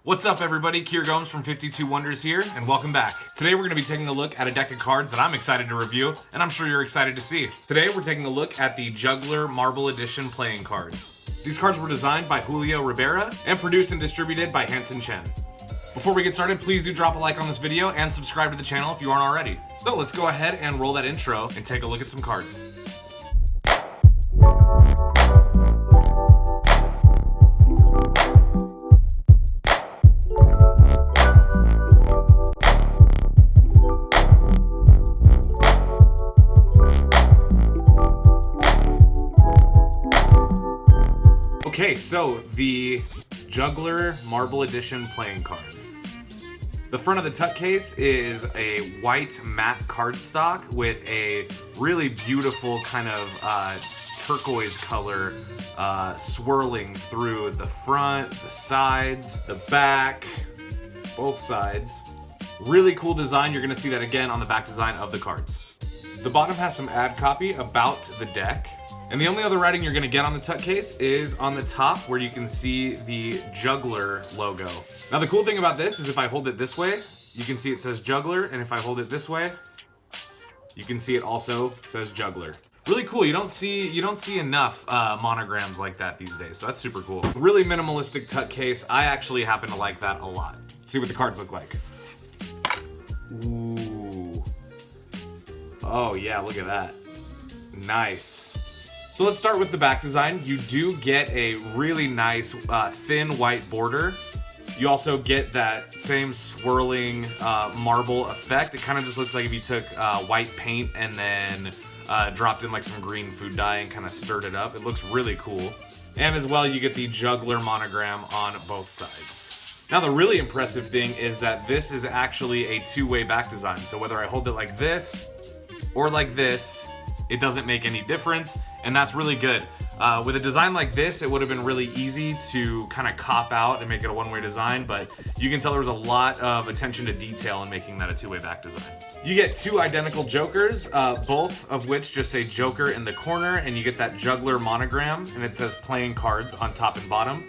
What's up everybody, Kier Gomes from 52 Wonders here, and welcome back. Today we're going to be taking a look at a deck of cards that I'm excited to review, and I'm sure you're excited to see. Today we're taking a look at the Juggler Marble Edition playing cards. These cards were designed by Julio Rivera and produced and distributed by Hansen Chen. Before we get started, please do drop a like on this video and subscribe to the channel if you aren't already. So let's go ahead and roll that intro and take a look at some cards. Okay, so the Juggler Marble Edition playing cards. The front of the tuck case is a white matte cardstock with a really beautiful kind of turquoise color swirling through the front, the sides, the back, both sides. Really cool design. You're gonna see that again on the back design of the cards. The bottom has some ad copy about the deck. And the only other writing you're gonna get on the tuck case is on the top where you can see the Juggler logo. Now the cool thing about this is if I hold it this way, you can see it says Juggler, and if I hold it this way, you can see it also says Juggler. Really cool. You don't see enough monograms like that these days, so that's super cool. Really minimalistic tuck case. I actually happen to like that a lot. Let's see what the cards look like. Ooh. Oh yeah, look at that. Nice. So let's start with the back design. You do get a really nice thin white border. You also get that same swirling marble effect. It kind of just looks like if you took white paint and then dropped in like some green food dye and kind of stirred it up. It looks really cool. And as well, you get the Juggler monogram on both sides. Now the really impressive thing is that this is actually a two-way back design. So whether I hold it like this or like this, it doesn't make any difference, and that's really good. With a design like this, it would have been really easy to kind of cop out and make it a one-way design, but you can tell there was a lot of attention to detail in making that a two-way back design. You get two identical jokers, both of which just say Joker in the corner, and you get that Juggler monogram, and it says playing cards on top and bottom.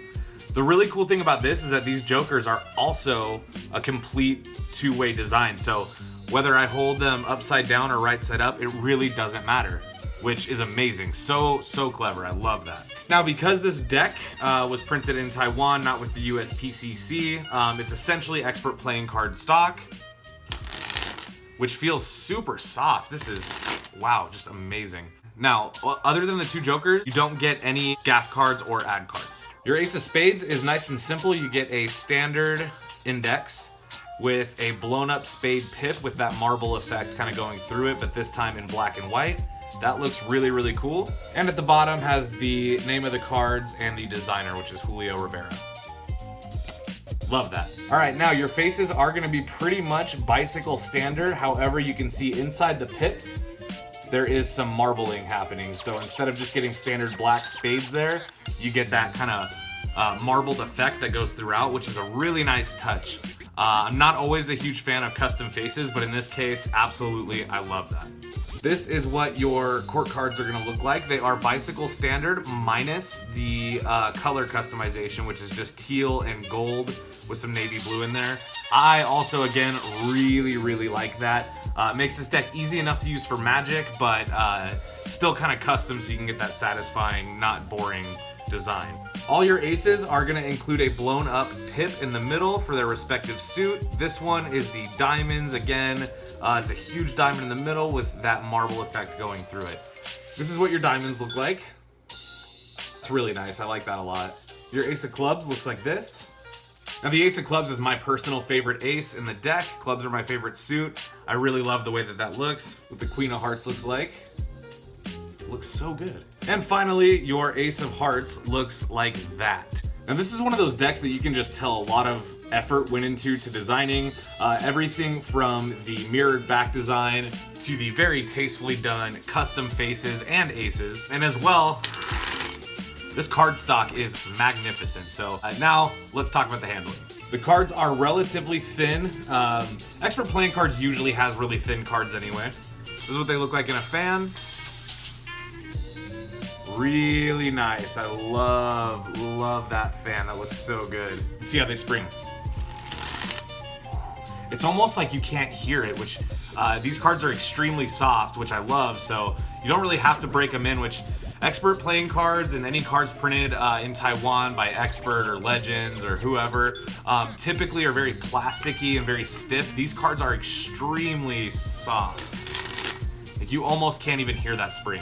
The really cool thing about this is that these jokers are also a complete two-way design, so whether I hold them upside down or right side up, it really doesn't matter, which is amazing. So clever. I love that. Now, because this deck was printed in Taiwan, not with the USPCC, it's essentially expert playing card stock, which feels super soft. This is, wow, just amazing. Now, other than the two jokers, you don't get any gaff cards or ad cards. Your ace of spades is nice and simple. You get a standard index with a blown up spade pip with that marble effect kind of going through it, but this time in black and white. That looks really, really cool. And at the bottom has the name of the cards and the designer, which is Julio Rivera. Love that. All right, now your faces are gonna be pretty much bicycle standard. However, you can see inside the pips, there is some marbling happening. So instead of just getting standard black spades there, you get that kind of marbled effect that goes throughout, which is a really nice touch. I'm not always a huge fan of custom faces, but in this case, absolutely, I love that. This is what your court cards are gonna look like. They are bicycle standard minus the color customization, which is just teal and gold with some navy blue in there. I also, again, really like that. Makes this deck easy enough to use for Magic, but still kind of custom so you can get that satisfying, not boring design. All your aces are going to include a blown up pip in the middle for their respective suit. This one is the diamonds again. It's a huge diamond in the middle with that marble effect going through it. This is what your diamonds look like. It's really nice. I like that a lot. Your ace of clubs looks like this. Now the ace of clubs is my personal favorite ace in the deck. Clubs are my favorite suit. I really love the way that that looks, what the queen of hearts looks like. Looks so good. And finally, your Ace of Hearts looks like that. Now this is one of those decks that you can just tell a lot of effort went into designing. Everything from the mirrored back design to the very tastefully done custom faces and aces. And as well, this card stock is magnificent. So now let's talk about the handling. The cards are relatively thin. Expert playing cards usually has really thin cards anyway. This is what they look like in a fan. Really nice. I love that fan. That looks so good. Let's see how they spring. It's almost like you can't hear it, which these cards are extremely soft, which I love, so you don't really have to break them in, which Expert playing cards and any cards printed in Taiwan by Expert or Legends or whoever typically are very plasticky and very stiff. These cards are extremely soft. Like you almost can't even hear that spring.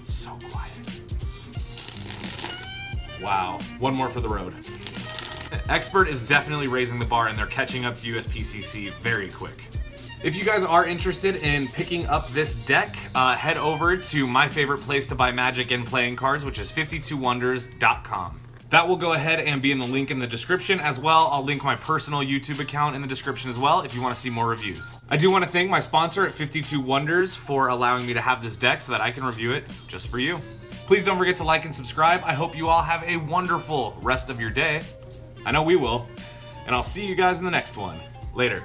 So quiet. Wow. One more for the road. Expert is definitely raising the bar and they're catching up to USPCC very quick. If you guys are interested in picking up this deck, head over to my favorite place to buy Magic and playing cards, which is 52wonders.com. That will go ahead and be in the link in the description as well. I'll link my personal YouTube account in the description as well if you want to see more reviews. I do want to thank my sponsor at 52 Wonders for allowing me to have this deck so that I can review it just for you. Please don't forget to like and subscribe. I hope you all have a wonderful rest of your day. I know we will. And I'll see you guys in the next one. Later.